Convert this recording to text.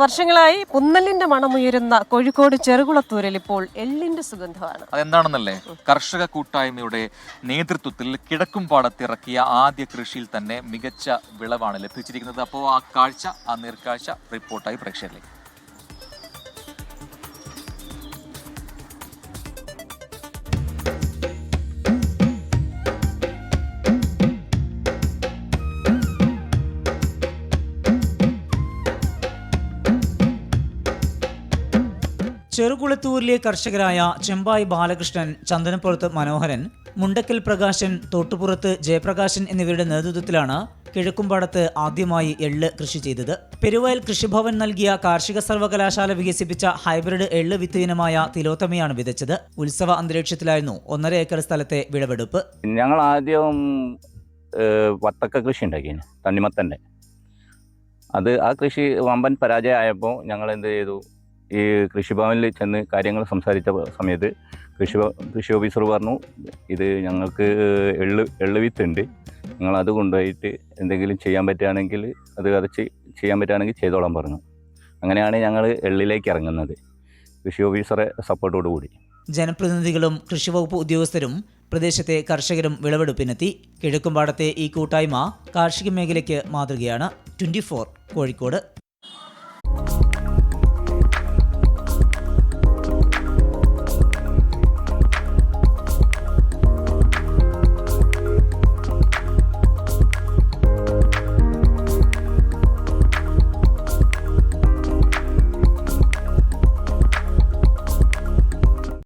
വർഷങ്ങളായി പുന്നലിന്റെ മണമുയരുന്ന കോഴിക്കോട് ചെറുകുളത്തൂരിൽ ഇപ്പോൾ എള്ളിന്റെ സുഗന്ധമാണ്. അതെന്താണെന്നല്ലേ, കർഷക കൂട്ടായ്മയുടെ നേതൃത്വത്തിൽ കിഴക്കുംപാടത്തിറക്കിയ ആദ്യ കൃഷിയിൽ തന്നെ മികച്ച വിളവാണ് ലഭിച്ചിരിക്കുന്നത്. അപ്പോൾ ആ നേർക്കാഴ്ച റിപ്പോർട്ടായി പ്രേക്ഷകരിലേക്ക്. ചെറുകുളത്തൂരിലെ കർഷകരായ ചെമ്പായി ബാലകൃഷ്ണൻ, ചന്ദനപ്പുറത്ത് മനോഹരൻ, മുണ്ടക്കൽ പ്രകാശൻ, തോട്ടുപുറത്ത് ജയപ്രകാശൻ എന്നിവരുടെ നേതൃത്വത്തിലാണ് കിഴക്കുംപാടത്ത് ആദ്യമായി എള്ള് കൃഷി ചെയ്തത്. പെരുവയൽ കൃഷിഭവൻ നൽകിയ കാർഷിക സർവകലാശാല വികസിപ്പിച്ച ഹൈബ്രിഡ് എള്ള് വിത്ത് ഇനമായ തിലോത്തമയാണ് വിതച്ചത്. ഉത്സവ അന്തരീക്ഷത്തിലായിരുന്നു 1.5 ഏക്കർ സ്ഥലത്തെ വിളവെടുപ്പ്. ഞങ്ങൾ ആദ്യം വത്തക്ക കൃഷി ഉണ്ടാക്കിയാണ്, തണ്ണിമത്തൻ്റെ. ആ കൃഷി വമ്പൻ പരാജയമായപ്പോൾ ഞങ്ങൾ എന്ത് ചെയ്തു, ഈ കൃഷിഭവനിൽ ചെന്ന് കാര്യങ്ങൾ സംസാരിച്ച സമയത്ത് കൃഷി ഓഫീസർ പറഞ്ഞു, ഇത് ഞങ്ങൾക്ക് എള്ള് വിത്തുണ്ട്, നിങ്ങളത് കൊണ്ടുപോയിട്ട് എന്തെങ്കിലും ചെയ്യാൻ പറ്റുകയാണെങ്കിൽ ചെയ്യാൻ പറ്റുകയാണെങ്കിൽ ചെയ്തോളാൻ പറഞ്ഞു. അങ്ങനെയാണ് ഞങ്ങൾ എള്ളിലേക്ക് ഇറങ്ങുന്നത്, കൃഷി ഓഫീസറെ സപ്പോർട്ടോടു കൂടി. ജനപ്രതിനിധികളും കൃഷിവകുപ്പ് ഉദ്യോഗസ്ഥരും പ്രദേശത്തെ കർഷകരും വിളവെടുപ്പിനെത്തി. കിഴക്കുംപാടത്തെ ഈ കൂട്ടായ്മ കാർഷിക മേഖലയ്ക്ക് മാതൃകയാണ്. 24 കോഴിക്കോട്.